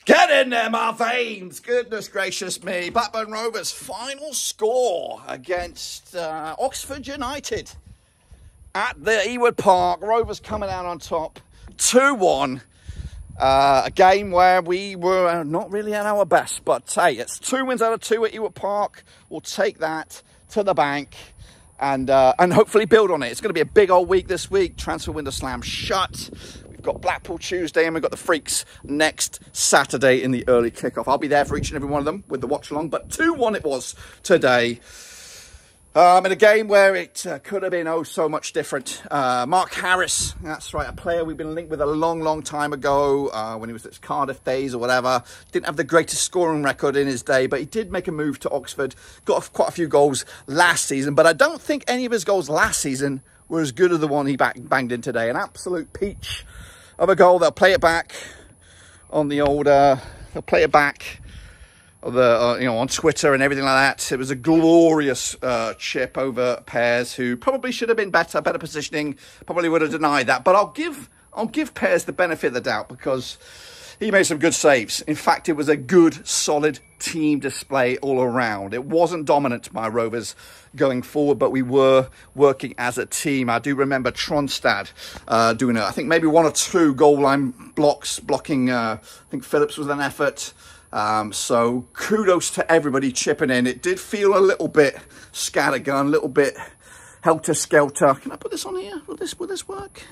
Get in there, my veins! Goodness gracious me. Blackburn Rovers' final score against Oxford United at the Ewood Park. Rovers coming out on top, 2-1. A game where we were not really at our best, but hey, it's 2 wins out of 2 at Ewood Park. We'll take that to the bank and hopefully build on it. It's going to be a big old week this week. Transfer window slam shut. We've got Blackpool Tuesday and we've got the Freaks next Saturday in the early kickoff. I'll be there for each and every one of them with the watch along, but 2-1 it was today. In a game where it could have been oh so much different. Mark Harris, that's right, a player we've been linked with a long time ago when he was at Cardiff days or whatever. Didn't have the greatest scoring record in his day, but he did make a move to Oxford. Got quite a few goals last season, but I don't think any of his goals last season were as good as the one he banged in today. An absolute peach of a goal. They'll play it back on the old, they'll play it back on Twitter and everything like that. It was a glorious chip over Pears, who probably should have been better positioning. Probably would have denied that, but I'll give Pears the benefit of the doubt because he made some good saves. In fact, it was a good, solid team display all around. It wasn't dominant by Rovers going forward, but we were working as a team. I do remember Tronstad doing I think maybe 1 or 2 goal line blocking. I think Phillips was an effort. So kudos to everybody chipping in. It did feel a little bit scattergun, a little bit helter-skelter. Can I put this on here? Will this work?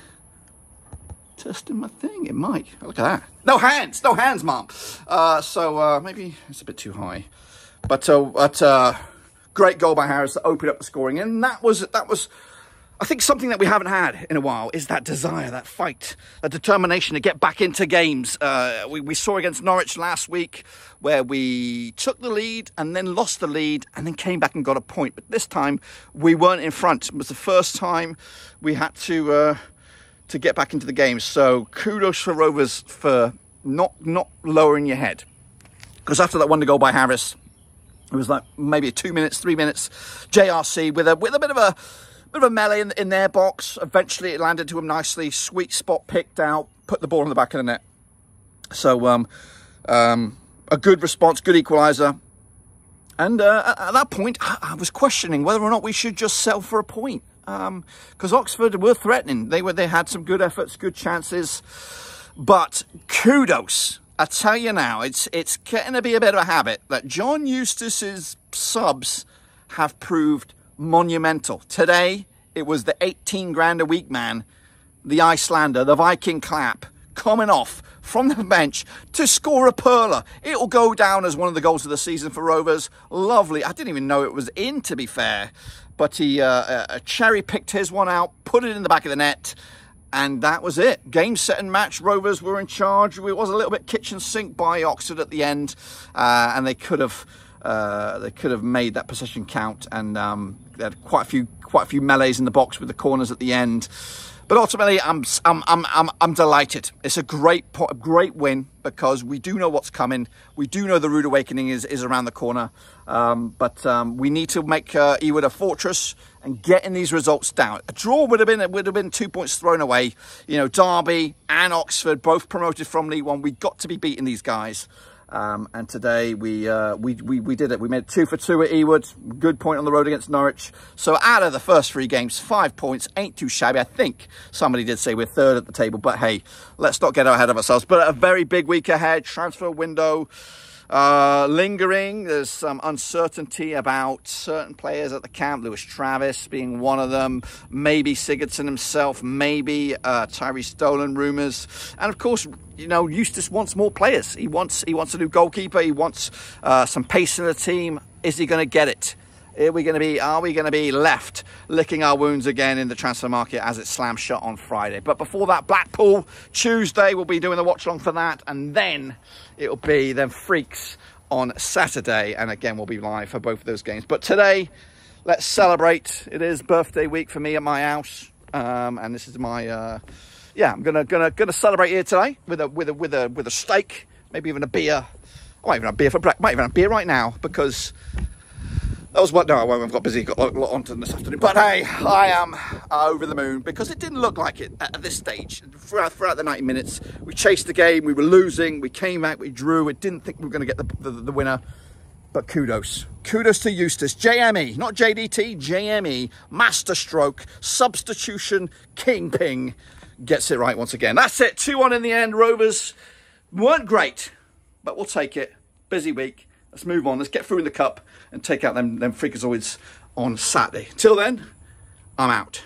Testing my thing. It might. Look at that. No hands, Mom. So maybe it's a bit too high. But great goal by Harris to open up the scoring. And that was I think something that we haven't had in a while is that desire, that fight, that determination to get back into games. We saw against Norwich last week where we took the lead and then lost the lead and then came back and got a point. But this time we weren't in front. It was the first time we had to get back into the game. So kudos for Rovers for not lowering your head. Because after that wonder goal by Harris, it was like maybe 2 minutes, 3 minutes. JRC with a bit of a melee in their box. Eventually it landed to him nicely. Sweet spot picked out. Put the ball in the back of the net. So a good response, good equaliser. And at that point, I was questioning whether or not we should just settle for a point. Because Oxford were threatening. They had some good efforts, good chances. But kudos. I tell you now, it's getting to be a bit of a habit that John Eustace's subs have proved monumental. Today, it was the 18 grand a week man, the Icelander, the Viking clap, coming off from the bench to score a perler. It'll go down as one of the goals of the season for Rovers. Lovely. I didn't even know it was in, to be fair. But he cherry-picked his one out, put it in the back of the net, and that was it. Game, set and match. Rovers were in charge. It was a little bit kitchen sink by Oxford at the end, and they could have made that possession count, and they had quite a few melees in the box with the corners at the end. But ultimately, I'm delighted. It's a great win because we do know what's coming. We do know the rude awakening is around the corner. But we need to make Ewood a fortress and getting these results down. A draw would have been 2 points thrown away. You know, Derby and Oxford both promoted from League One. We got to be beating these guys. And today we did it. We made 2 for 2 at Ewood. Good point on the road against Norwich. So out of the first 3 games, 5 points ain't too shabby. I think somebody did say we're 3rd at the table, but hey, let's not get ahead of ourselves. But a very big week ahead. Transfer window lingering. There's some uncertainty about certain players at the camp. Lewis Travis being one of them. Maybe Sigurðsson himself. Maybe Tyrese Dolan rumours. And of course, you know, Eustace wants more players. He wants a new goalkeeper. He wants some pace in the team. Is he going to get it? Are we going to be left licking our wounds again in the transfer market as it slams shut on Friday? But before that, Blackpool Tuesday, we'll be doing the watch along for that, and then it'll be then Freaks on Saturday, and again we'll be live for both of those games. But today, let's celebrate. It is birthday week for me at my house, and this is my yeah. I'm gonna celebrate here today with a steak, maybe even a beer. I might even have beer for breakfast. Might even have beer right now because That was what, no, I've got busy, got a lot on to this afternoon. But hey, I am over the moon because it didn't look like it at this stage. Throughout the 90 minutes, we chased the game, we were losing, we came back, we drew. We didn't think we were going to get the winner. But kudos. Kudos to Eustace. JME, not JDT, JME, masterstroke, substitution, kingpin, gets it right once again. That's it, 2-1 in the end. Rovers weren't great, but we'll take it. Busy week. Let's move on. Let's get through in the cup and take out them freakazoids on Saturday. Till then, I'm out.